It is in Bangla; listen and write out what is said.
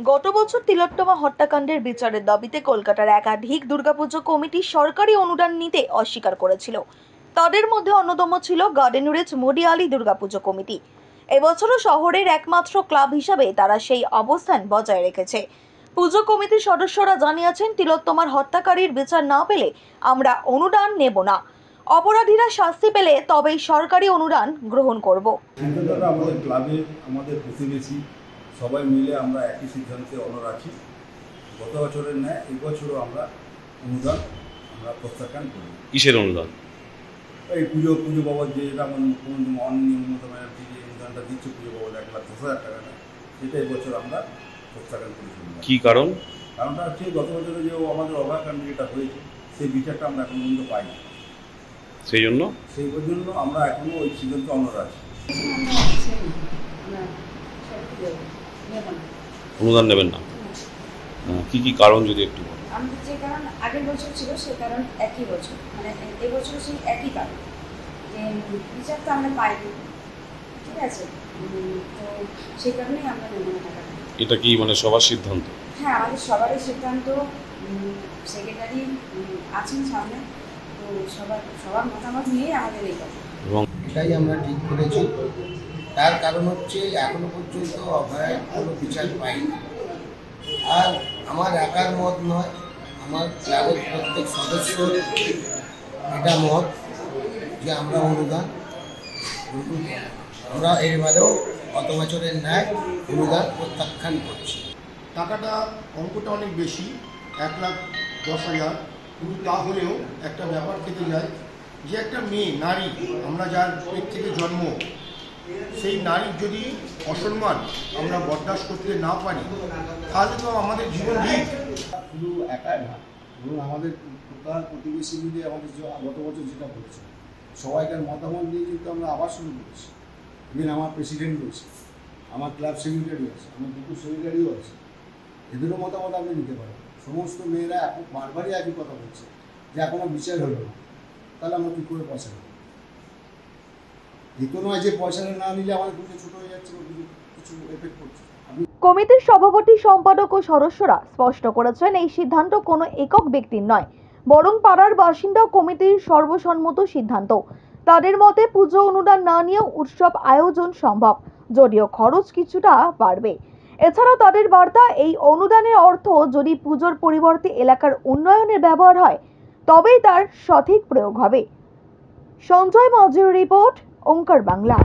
গত বছর তিলোত্তমা হত্যাকাণ্ডের বিচারের দাবিতে কলকাতার একাধিক দুর্গাপুজো কমিটি সরকারি অনুদান নিতে অস্বীকার করেছিল। তাদের মধ্যে অন্যতম ছিল গার্ডেন রিচ মডিয়ালি দুর্গাপুজো কমিটি। এবছরও শহরের একমাত্র ক্লাব হিসাবে তারা সেই অবস্থান বজায় রেখেছে। পুজো কমিটির সদস্যরা জানিয়েছেন, তিলোত্তমার হত্যাকারীর বিচার না পেলে আমরা অনুদান নেব না। অপরাধীরা শাস্তি পেলে তবেই সরকারি অনুদান গ্রহণ করব। আমাদের ক্লাবে আমাদের প্রতিবেশী সবাই মিলে আমরা একই সিদ্ধান্তে অনড় আছি। গত বছরের ন্যায় এই বছরও আমরা অনুদান প্রত্যাখ্যান করি। কিসের অনুদান? এই পুজো বাবদ যেটা আমার মুখ্যমন্ত্রী মাননীয় মমতা ব্যানার্জি যে অনুদানটা দিচ্ছে পুজো বাবদ 1,10,000 টাকা নেয়, সেটা এই বছর আমরা প্রত্যাখ্যান করি। কি কারণ? কারণটা হচ্ছে গত বছরে যে আমাদের অভয়াকাণ্ড যেটা হয়েছে সেই বিচারটা আমরা এখন পর্যন্ত পাইনি। সেই জন্য আমরা এখনো ওই সিদ্ধান্তে অনড় আছি। অনুদান নেবেন না? কি কি কারণ যদি একটু বলেন। আমাদের যে কারণ আগের বছর ছিল সে কারণ একই বছর, মানে এবছর সেই একই কারণ যে বিচার তো আমরা পাইনি, ঠিক আছে, তো সেই কারণেই আমরা নেব না টাকা। এটা কি মানে সবার সিদ্ধান্ত? হ্যাঁ, আমাদের সবারই সিদ্ধান্ত। সেক্রেটারি আছেন সামনে, তো সবার মতামত নিয়েই আমাদের এই কথা। এবং এটাই আমরা ঠিক করেছি। তার কারণ হচ্ছে এখনো পর্যন্ত অভয়ের কোনো বিচার পাইনি। আর আমার একার মত নয়, আমার ক্লাবের প্রত্যেক সদস্য এটা মত যে আমরা অনুদান আমরা এবারেও গত বছরের ন্যায় অনুদান প্রত্যাখ্যান করছি। টাকাটা অঙ্কটা অনেক বেশি, 1,10,000, কিন্তু তাহলেও একটা ব্যাপার থেকে যায় যে একটা মেয়ে নারী, আমরা যার পেট থেকে জন্ম, সেই নারীর যদি অসম্মান আমরা বরদাস্ত করতে না পারি তাহলে তো আমাদের জীবন দিক। শুধু একাই না, এবং আমাদের প্রধান প্রতিবেশী মিলে আমাদের গত বছর যেটা করেছে সবাইকার মতামত নিয়ে কিন্তু আমরা আবার শুরু করেছি। ইভেন আমার প্রেসিডেন্ট রয়েছে, আমার ক্লাব সেক্রেটারি আছে, আমার দুটো সেক্রেটারিও আছে, এদেরও মতামত আপনি নিতে পারেন। সমস্ত মেয়েরা এখন বারবারই একই কথা বলছে যে এখনো বিচার হলো না, তাহলে আমরা কী করে পয়সা নেব? এতো নয় যে পয়সাটা না নিলে আমাদের পুজো ছোটো হয়ে যাচ্ছে বা কিছু এফেক্ট করছে। কমিটির সভাপতি, সম্পাদক ও সদস্যরা স্পষ্ট করেছেন, এই সিদ্ধান্ত কোনো একক ব্যক্তির নয়, বরং পাড়ার বাসিন্দা কমিটির সর্বসম্মত সিদ্ধান্ত। তাদের মতে পুজো অনুদান না নিয়েও উৎসব আয়োজন সম্ভব, যদিও খরচ কিছুটা বাড়বে। এছাড়াও তাদের বার্তা, এই অনুদানের অর্থ যদি পুজোর পরিবর্তে এলাকার উন্নয়নের ব্যবহার হয় তবেই তার সঠিক প্রয়োগ হবে। সঞ্জয় মাঝির রিপোর্ট, ওঙ্কার বাংলা।